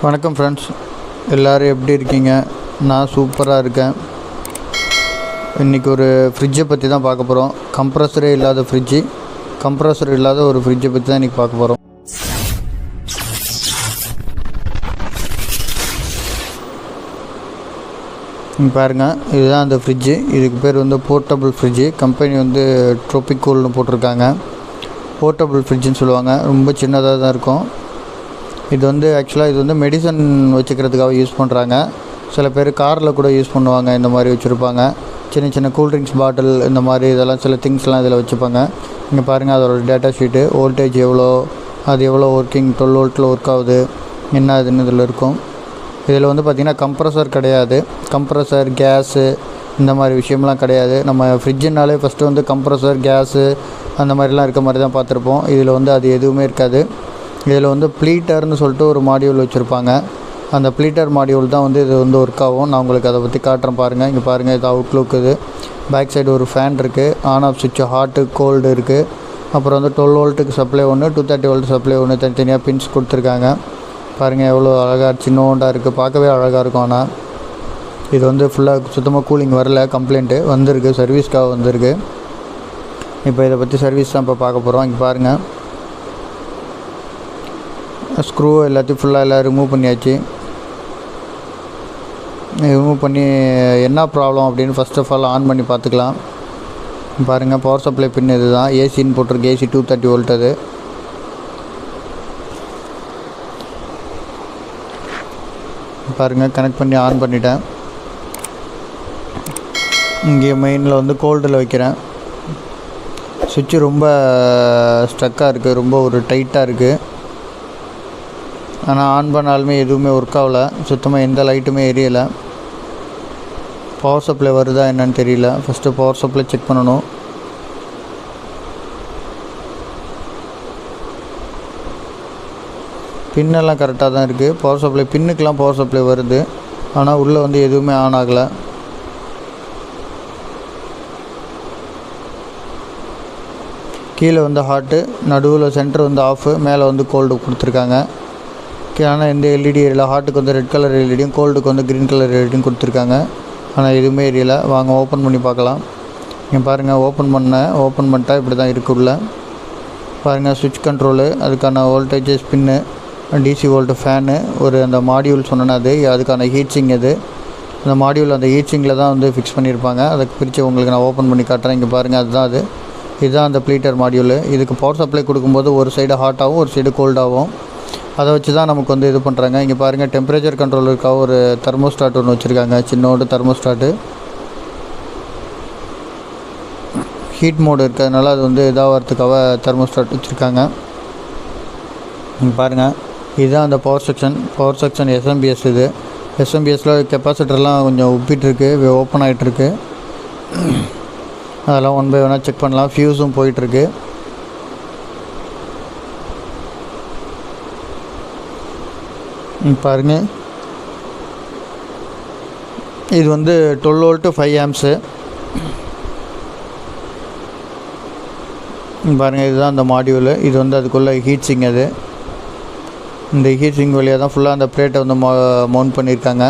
வணக்கம் ஃப்ரெண்ட்ஸ், எல்லோரும் எப்படி இருக்கீங்க? நான் சூப்பராக இருக்கேன். இன்றைக்கி ஒரு ஃப்ரிட்ஜை பற்றி தான் பார்க்க போகிறோம். கம்ப்ரஸரே இல்லாத ஃப்ரிட்ஜு, கம்ப்ரஸர் இல்லாத ஒரு ஃப்ரிட்ஜை பற்றி தான் இன்றைக்கி பார்க்க போகிறோம். பாருங்கள், இதுதான் அந்த ஃப்ரிட்ஜு. இதுக்கு பேர் வந்து போர்ட்டபிள் ஃப்ரிட்ஜு. கம்பெனி வந்து ட்ரோபிகோல்னு போட்டிருக்காங்க. போர்ட்டபிள் ஃப்ரிட்ஜுன்னு சொல்லுவாங்க. ரொம்ப சின்னதாக தான் இருக்கும். இது வந்து ஆக்சுவலாக இது வந்து மெடிசன் வச்சுக்கிறதுக்காக யூஸ் பண்ணுறாங்க. சில பேர் காரில் கூட யூஸ் பண்ணுவாங்க. இந்த மாதிரி வச்சுருப்பாங்க. சின்ன சின்ன கூல்ட்ரிங்க்ஸ் பாட்டில் இந்த மாதிரி இதெல்லாம் சில திங்ஸ்லாம் இதில் வச்சுப்பாங்க. இங்கே பாருங்கள், அதோட டேட்டா ஷீட்டு, வோல்டேஜ் எவ்வளோ, அது எவ்வளோ ஒர்க்கிங், 12 வோல்ட்டில் ஒர்க் ஆகுது, என்ன அதுன்னு இதில் இருக்கும். இதில் வந்து பார்த்திங்கன்னா கம்ப்ரஸர் கிடையாது. கம்ப்ரஸர் கேஸு இந்த மாதிரி விஷயம்லாம் கிடையாது. நம்ம ஃப்ரிட்ஜுனாலே ஃபஸ்ட்டு வந்து கம்ப்ரஸர் கேஸு அந்த மாதிரிலாம் இருக்க மாதிரி தான் பார்த்துருப்போம். இதில் வந்து அது எதுவுமே இருக்காது. இதில் வந்து ப்ளீட்டர்னு சொல்லிட்டு ஒரு மாடியூல் வச்சுருப்பாங்க. அந்த ப்ளீட்டர் மாடியூல் தான் வந்து இது வந்து ஒர்க் ஆகும். நான் உங்களுக்கு அதை பற்றி காட்டுறேன் பாருங்கள். இங்கே பாருங்கள், இது அவுட்லுக். இது பேக் சைடு ஒரு ஃபேன் இருக்குது. ஆன் ஆஃப் சுவிட்ச், ஹாட்டு கோல்டு இருக்குது. அப்புறம் வந்து 12 வோல்ட்டுக்கு சப்ளை ஒன்று, 230 வோல்ட் சப்ளை ஒன்று, தனித்தனியாக பின்ஸ் கொடுத்துருக்காங்க. பாருங்கள் எவ்வளோ அழகாக சின்னோண்டாக இருக்குது. பார்க்கவே அழகாக இருக்கும். ஆனால் இது வந்து ஃபுல்லாக சுத்தமாக கூலிங் வரல. கம்ப்ளைண்ட்டு வந்திருக்கு, சர்வீஸ்க்காக வந்திருக்கு. இப்போ இதை பற்றி சர்வீஸ் தான் இப்போ பார்க்க போகிறோம். இங்கே பாருங்கள், ஸ்க்ரூ எல்லாத்தையும் ஃபுல்லாக எல்லாம் ரிமூவ் பண்ணியாச்சு. ரிமூவ் பண்ணி என்ன ப்ராப்ளம் அப்படின்னு ஃபஸ்ட் ஆஃப் ஆல் ஆன் பண்ணி பார்த்துக்கலாம். பாருங்கள், பவர் சப்ளை பின் இது தான். ஏசின்னு போட்டிருக்கு. AC 230 volt. அது பாருங்கள், கனெக்ட் பண்ணி ஆன் பண்ணிட்டேன். இங்கே மெயினில் வந்து கோல்டில் வைக்கிறேன். சுவிட்சு ரொம்ப ஸ்ட்ரக்காக இருக்குது, ரொம்ப ஒரு டைட்டாக இருக்குது. ஆனால் ஆன் பண்ணாலுமே எதுவுமே ஒர்க் ஆகலை. சுத்தமாக எந்த லைட்டுமே எரியலை. பவர் சப்ளை வருதா என்னன்னு தெரியல. ஃபஸ்ட்டு பவர் சப்ளை செக் பண்ணணும். பின்னெல்லாம் கரெக்டாக தான் இருக்குது. பவர் சப்ளை பின்னுக்கெலாம் பவர் சப்ளை வருது. ஆனால் உள்ளே வந்து எதுவுமே ஆன் ஆகலை. கீழே வந்து ஹாட்டு, நடுவில் சென்டர் வந்து ஆஃபு, மேலே வந்து கோல்டு கொடுத்துருக்காங்க. ஆனால் எந்த எல்இடி எரியல. ஹாட்டுக்கு வந்து ரெட் கலர் எல்இடியும், கோல்டுக்கு வந்து க்ரீன் கலர் எல்இடியும் கொடுத்துருக்காங்க. ஆனால் எதுவுமே எரியலை. வாங்க ஓப்பன் பண்ணி பார்க்கலாம். இங்கே பாருங்கள், ஓப்பன் பண்ணிட்டா இப்படி தான் இருக்குள்ள. பாருங்கள், சுவிட்ச் கண்ட்ரோலு, அதுக்கான voltage spin, DC volt fan, ஒரு அந்த மாடியூல் சொன்னேன்னா அதுக்கான ஹீட்சிங். அது அந்த மாடியூல் அந்த ஹீட்சிங்கில் தான் வந்து ஃபிக்ஸ் பண்ணியிருப்பாங்க. அதை பிரித்து உங்களுக்கு நான் ஓப்பன் பண்ணி காட்டுறேன். இங்கே பாருங்கள், அதுதான் அது. இதுதான் அந்த ப்ளீட்டர் மாடியூலு. இதுக்கு பவர் சப்ளை கொடுக்கும்போது ஒரு சைடு ஹாட்டாகவும் ஒரு சைடு கோல்டாகவும், அதை வச்சு தான் நமக்கு வந்து இது பண்ணுறாங்க. இங்கே பாருங்கள், டெம்பரேச்சர் கண்ட்ரோலுக்காக ஒரு தெர்மோஸ்டாட் ஒன்று வச்சுருக்காங்க. சின்னோடு தெர்மோஸ்டாட்டு. ஹீட் மோடு இருக்கிறதுனால அது வந்து இதாகிறதுக்காக தெர்மோஸ்டாட் வச்சுருக்காங்க. இங்கே பாருங்கள், இதுதான் அந்த பவர் செக்ஷன் எஸ்எம்பிஎஸ். இது எஸ்எம்பிஎஸில் கெப்பாசிட்டர்லாம் கொஞ்சம் உப்பிட்டுருக்கு, ஓப்பன் ஆகிட்டுருக்கு. அதெல்லாம் ஒன் பை ஒன்னாக செக் பண்ணலாம். ஃபியூஸும் போயிட்டுருக்கு. பாருங்கள், இது வந்து 12 வோல்ட்டு 5 ஆம்ஸு. பாருங்கள், இதுதான் அந்த மாடியூலு. இது வந்து அதுக்குள்ளே ஹீட்சிங். அது இந்த ஹீட்சிங் வழியாக தான் ஃபுல்லாக அந்த பிளேட்டை வந்து மவுண்ட் பண்ணியிருக்காங்க.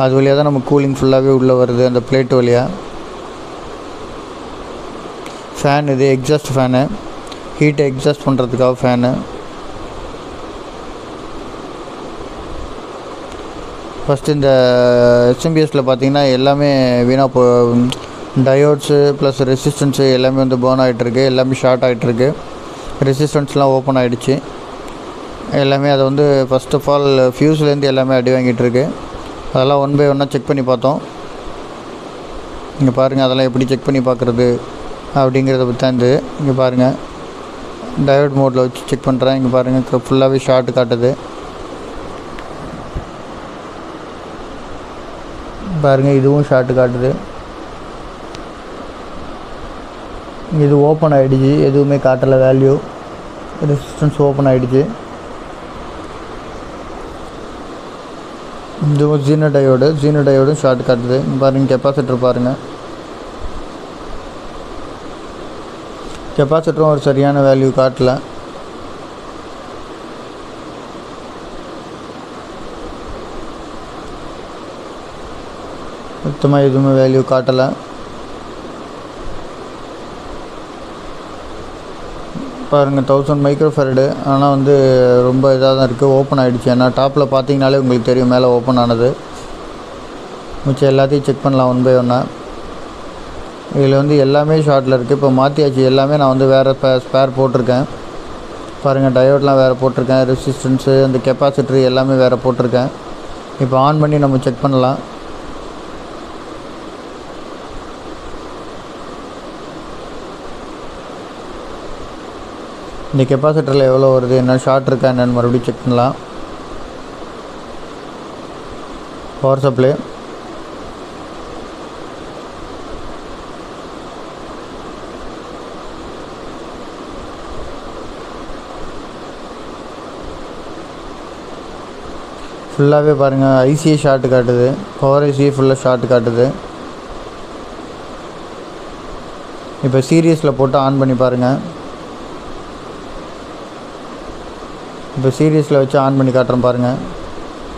அது வழியாக தான் நம்ம கூலிங் ஃபுல்லாகவே உள்ளே வருது, அந்த பிளேட்டு வழியாக. ஃபேன், இது எக்ஸாஸ்ட் ஃபேனு, ஹீட்டை எக்ஸாஸ்ட் பண்ணுறதுக்காக ஃபேனு. ஃபஸ்ட்டு இந்த எஸ்எம்பிஎஸில் பார்த்திங்கன்னா எல்லாமே வீணாக டயோட்ஸு ப்ளஸ் ரெசிஸ்டன்ஸு எல்லாமே வந்து பேர்ன் ஆகிட்டுருக்கு. எல்லாமே ஷார்ட் ஆகிட்டுருக்கு. ரெசிஸ்டன்ஸ்லாம் ஓப்பன் ஆகிடுச்சு. எல்லாமே அதை வந்து ஃபஸ்ட் ஆஃப் ஆல் ஃபியூஸ்லேருந்து எல்லாமே அடி வாங்கிட்டுருக்கு. அதெல்லாம் ஒன் பை ஒன்னாக செக் பண்ணி பார்த்தோம். இங்கே பாருங்கள், அதெல்லாம் எப்படி செக் பண்ணி பார்க்குறது அப்படிங்கிறத பற்றி தான் இது. இங்கே பாருங்கள், டயோட் மோடில் வச்சு செக் பண்ணுறேன். இங்கே பாருங்கள், ஃபுல்லாகவே ஷார்ட் காட்டுது. பாருங்கள், இதுவும் ஷார்ட்டு காட்டுது. இது ஓப்பன் ஆகிடுச்சு, எதுவுமே காட்டலை வேல்யூ. ரெசிஸ்டன்ஸ் ஓப்பன் ஆகிடுச்சு. இதுவும் ஜீனோ டயோடும் ஷார்ட் காட்டுது. பாருங்கள், கெப்பாசிட்டர் பாருங்கள், கெப்பாசிட்டரும் ஒரு சரியான வேல்யூ காட்டலை. சுத்தமாக எதுவுமே வேல்யூ காட்டலை. பாருங்கள் 1000 மைக்ரோஃபேரடு. ஆனால் வந்து ரொம்ப இதாக தான் இருக்குது. ஓப்பன் ஆகிடுச்சு. ஏன்னா டாப்பில் பார்த்தீங்கனாலே உங்களுக்கு தெரியும் மேலே ஓப்பன் ஆனது. மிச்சம் எல்லாத்தையும் செக் பண்ணலாம் ஒன் பை ஒன்னாக. இதில் வந்து எல்லாமே ஷார்ட்டில் இருக்குது. இப்போ மாற்றியாச்சு. எல்லாமே நான் வந்து வேறு ஸ்பேர் போட்டிருக்கேன். பாருங்கள் டயோட்லாம் வேறு போட்டிருக்கேன். ரெசிஸ்டன்ஸு அந்த கெப்பாசிட்டர் எல்லாமே வேறு போட்டிருக்கேன். இப்போ ஆன் பண்ணி நம்ம செக் பண்ணலாம். இந்த கெப்பாசிட்டரில் எவ்வளோ வருது, என்ன ஷார்ட் இருக்கா என்னென்னு மறுபடியும் செக் பண்ணலாம். பவர் சப்ளை ஃபுல்லாகவே பாருங்கள் ஐசிஏ ஷார்ட் காட்டுது. பவர் ஐசிஏ ஃபுல்லாக ஷார்ட் காட்டுது. இப்போ சீரியஸில் போட்டு ஆன் பண்ணி பாருங்கள். இப்போ சீரியஸில் வச்சு ஆன் பண்ணி காட்டுறேன் பாருங்கள்.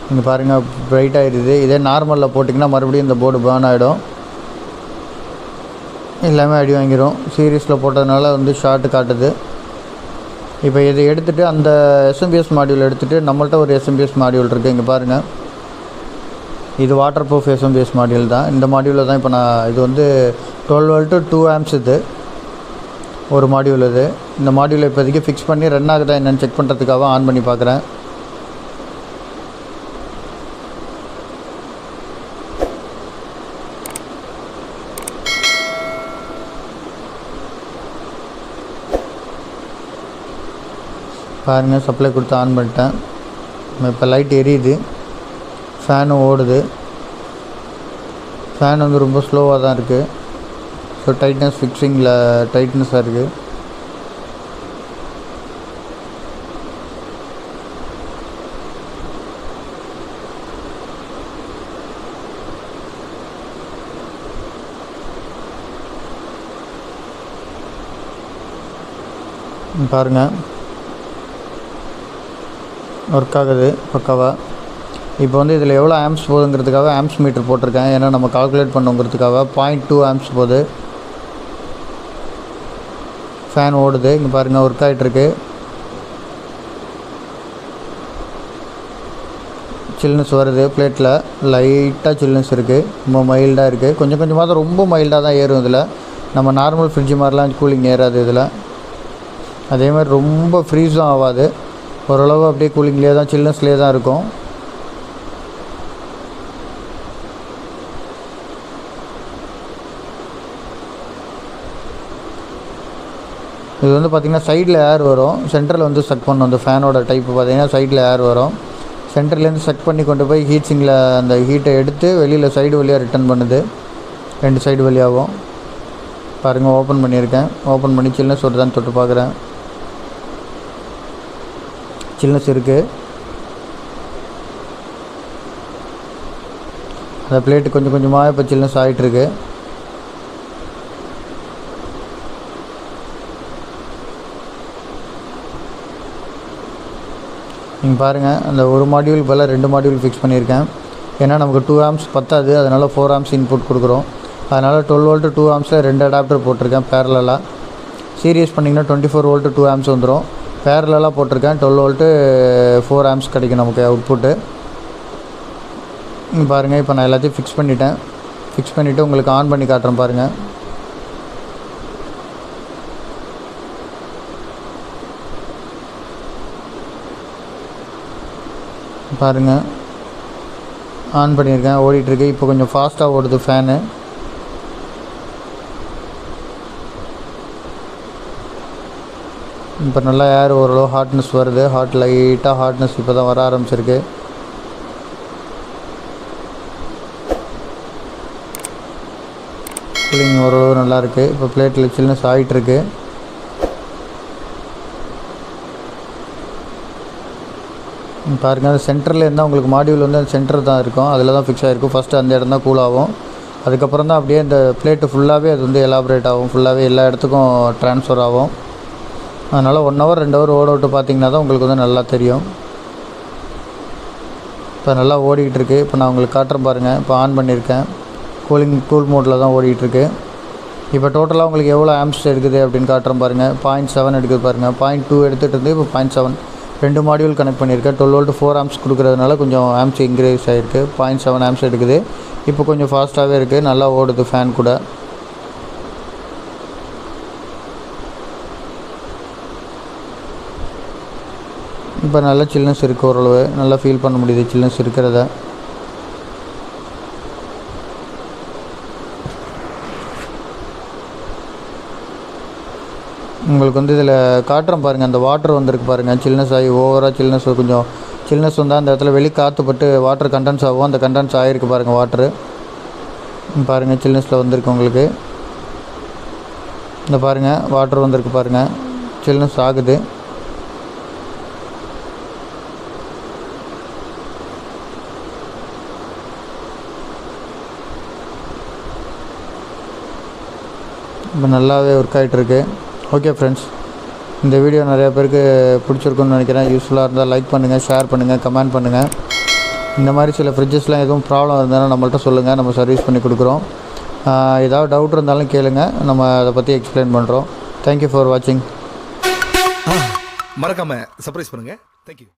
இங்கே பாருங்கள் பிரைட் ஆகிடுது. இதே நார்மலில் போட்டிங்கன்னா மறுபடியும் இந்த போர்டு பேர்ன் ஆகிடும். எல்லாமே அடி வாங்கிடும். சீரியஸில் போட்டதுனால வந்து ஷார்ட்டு காட்டுது. இப்போ இதை எடுத்துகிட்டு அந்த எஸ்எம்பிஎஸ் மாடியூல் எடுத்துகிட்டு நம்மள்ட்ட ஒரு எஸ்எம்பிஎஸ் மாடியூல் இருக்குது. இங்கே பாருங்கள் இது வாட்டர் ப்ரூஃப் எஸ்எம்பிஎஸ் மாடியூல் தான். இந்த மாடியூலில் தான் இப்போ நான் இது வந்து 12 வோல்ட்டு 2 ஆம்ப்ஸ் இது ஒரு மாடியூல். இது இந்த மாடியூலை இப்போதைக்கு ஃபிக்ஸ் பண்ணி ரன் ஆகுதா என்னென்னு செக் பண்ணுறதுக்காக ஆன் பண்ணி பார்க்குறேன். பாருங்கள் சப்ளை கொடுத்து ஆன் பண்ணிட்டேன். இப்போ லைட் எரியுது. ஃபேனும் ஓடுது. ஃபேன் வந்து ரொம்ப ஸ்லோவாக தான் இருக்குது. ஸோ டைட்னஸ் ஃபிக்ஸிங்கில் டைட்னஸாக இருக்குது. பாருங்கள் ஒர்க் ஆகுது பக்காவாக. இப்போ வந்து இதில் எவ்வளோ ஆம்ப்ஸ் போகுதுங்கிறதுக்காக ஆம்ப்ஸ் மீட்டர் போட்டிருக்கேன். ஏன்னா நம்ம கால்குலேட் பண்ணுங்கிறதுக்காக 0.2 ஆம்ப்ஸ் போகுது. ஃபேன் ஓடுது. இங்கே பாருங்கள் ஒர்க் ஆகிட்டுருக்கு. சில்னஸ் வருது. பிளேட்டில் லைட்டாக சில்னஸ் இருக்குது. ரொம்ப மைல்டாக இருக்குது. கொஞ்சம் கொஞ்சமாக தான் ரொம்ப மைல்டாக தான் ஏறும். இதில் நம்ம நார்மல் ஃப்ரிட்ஜு மாதிரிலாம் கூலிங் ஏறாது. இதில் அதே மாதிரி ரொம்ப ஃப்ரீஸும் ஆகாது. ஓரளவு அப்படியே கூலிங்லேயே தான் சில்னஸ்லேயே தான் இருக்கும். இது வந்து பார்த்திங்கன்னா சைடில் ஏர் வரும். சென்டரில் வந்து செக் பண்ணணும். அந்த ஃபேனோட டைப்பு பார்த்திங்கன்னா சைடில் ஏர் வரும். சென்டர்லேருந்து செக் பண்ணி கொண்டு போய் ஹீட் சிங்கில் அந்த ஹீட்டை எடுத்து வெளியில் சைடு வழியாக ரிட்டர்ன் பண்ணுது. 2 சைடு வழியாகவும். பாருங்கள் ஓப்பன் பண்ணியிருக்கேன். ஓப்பன் பண்ணி சில்னஸ் வருதான்னு தொட்டு பார்க்குறேன். சில்னஸ் இருக்குது. அந்த பிளேட்டு கொஞ்சம் கொஞ்சமாக இப்போ சில்னஸ் ஆகிட்டுருக்கு. நீங்கள் பாருங்கள் அந்த ஒரு மாடியூல் போல் 2 மாடியூல் ஃபிக்ஸ் பண்ணியிருக்கேன். ஏன்னா நமக்கு 2 ஆம்ப்ஸ் பத்தாது. அதனால் 4 ஆம்ப்ஸ் இன்புட் கொடுக்குறோம். அதனால் 12 வோல்ட்டு 2 ஆம்ப்ஸில் 2 அடாப்டர் போட்டிருக்கேன் பேரலாக. சீரியஸ் பண்ணிங்கன்னா 24 வோல்ட்டு 2 ஆம்ப்ஸ் வந்துடும். பேரலாக போட்டிருக்கேன். 12 வோல்ட்டு 4 ஆம்ப்ஸ் கிடைக்கும் நமக்கு அவுட்புட்டு. பாருங்கள் இப்போ நான் எல்லாத்தையும் ஃபிக்ஸ் பண்ணிட்டேன். ஃபிக்ஸ் பண்ணிவிட்டு உங்களுக்கு ஆன் பண்ணி காட்டுறேன் பாருங்கள். பாருங்கள் ஆன் பண்ணியிருக்கேன். ஓடிட்டுருக்கு. இப்போ கொஞ்சம் ஃபாஸ்ட்டாக ஓடுது ஃபேனு. இப்போ நல்லா ஏர் ஓரளவு ஹாட்னஸ் வருது. லைட்டாக ஹாட்னஸ் இப்போ தான் வர ஆரம்பிச்சிருக்கு. கூலிங் ஓரளவு நல்லாயிருக்கு. இப்போ பிளேட்டில் சில்னஸ் ஆகிட்டுருக்கு. பாருங்கள் அந்த சென்டரில் இருந்தால் உங்களுக்கு மாடியூல் வந்து அந்த சென்டர் தான் இருக்கும். அதில் தான் ஃபிக்ஸ் ஆகிருக்கும். ஃபஸ்ட்டு அந்த இடம் தான் கூல் ஆகும். அதுக்கப்புறம் தான் அப்படியே இந்த பிளேட்டு ஃபுல்லாகவே அது வந்து எலாபரேட் ஆகும். ஃபுல்லாகவே எல்லா இடத்துக்கும் ட்ரான்ஸ்ஃபர் ஆகும். அதனால் 1 ஹவர் 2 ஹவர் ஓட விட்டு பார்த்திங்கன்னா தான் உங்களுக்கு வந்து நல்லா தெரியும். இப்போ நல்லா ஓடிக்கிட்டு இருக்குது. இப்போ நான் உங்களுக்கு காட்டுறேன் பாருங்கள். இப்போ ஆன் பண்ணியிருக்கேன். கூல் மோடில் தான் ஓடிட்டுருக்கு. இப்போ டோட்டலாக உங்களுக்கு எவ்வளோ ஆம்ப்ஸ் எடுக்குது அப்படின்னு காட்டுறேன் பாருங்கள். 0.7 எடுக்குது பாருங்கள். 0.2 எடுத்துகிட்டு இருந்து இப்போ 0.7 2 மாடியூல் கனெக்ட் பண்ணியிருக்கேன். 12 வோல்ட் 4 ஆம்ப்ஸ் கொடுக்குறதுனால கொஞ்சம் ஆம்ப்ஸ் இன்க்ரீஸ் ஆகிருக்கு. 0.7 ஆம்ப்ஸ் எடுக்குது. இப்போ கொஞ்சம் ஃபாஸ்ட்டாகவே இருக்குது, நல்லா ஓடுது ஃபேன் கூட. இப்போ நல்லா சில்னஸ் இருக்குது, ஓரளவு நல்லா ஃபீல் பண்ண முடியுது சில்னஸ் இருக்கிறத. உங்களுக்கு வந்து இதில் காட்டுறேன் பாருங்கள். அந்த வாட்டர் வந்திருக்கு பாருங்கள், சில்னஸ் ஆகி ஓவராக சில்னஸ் கொஞ்சம் சில்னஸ் வந்தால் அந்த இடத்துல வெளியே காற்றுப்பட்டு வாட்டர் கண்டென்ஸ் ஆகும். அந்த கண்டென்ஸ் ஆகிருக்கு பாருங்கள் வாட்ரு. பாருங்கள் சில்னஸில் வந்திருக்கு உங்களுக்கு. இந்த பாருங்கள் வாட்டர் வந்திருக்கு பாருங்கள், சில்னஸ் ஆகுது. இப்போ நல்லாவே ஒர்க் ஆகிட்டுருக்கு. ஓகே ஃப்ரெண்ட்ஸ், இந்த வீடியோ நிறையா பேருக்கு பிடிச்சிருக்குன்னு நினைக்கிறேன். யூஸ்ஃபுல்லாக இருந்தால் லைக் பண்ணுங்கள், ஷேர் பண்ணுங்கள், கமெண்ட் பண்ணுங்கள். இந்த மாதிரி சில ஃப்ரிட்ஜஸ்லாம் எதுவும் ப்ராப்ளம் இருந்தாலும் நம்மள்ட்ட சொல்லுங்கள், நம்ம சர்வீஸ் பண்ணி கொடுக்குறோம். ஏதாவது டவுட் இருந்தாலும் கேளுங்கள், நம்ம அதை பற்றி எக்ஸ்பிளைன் பண்ணுறோம். தேங்க்யூ ஃபார் வாட்சிங். மறக்காமல் சர்ப்ரைஸ் பண்ணுங்கள். தேங்க்யூ.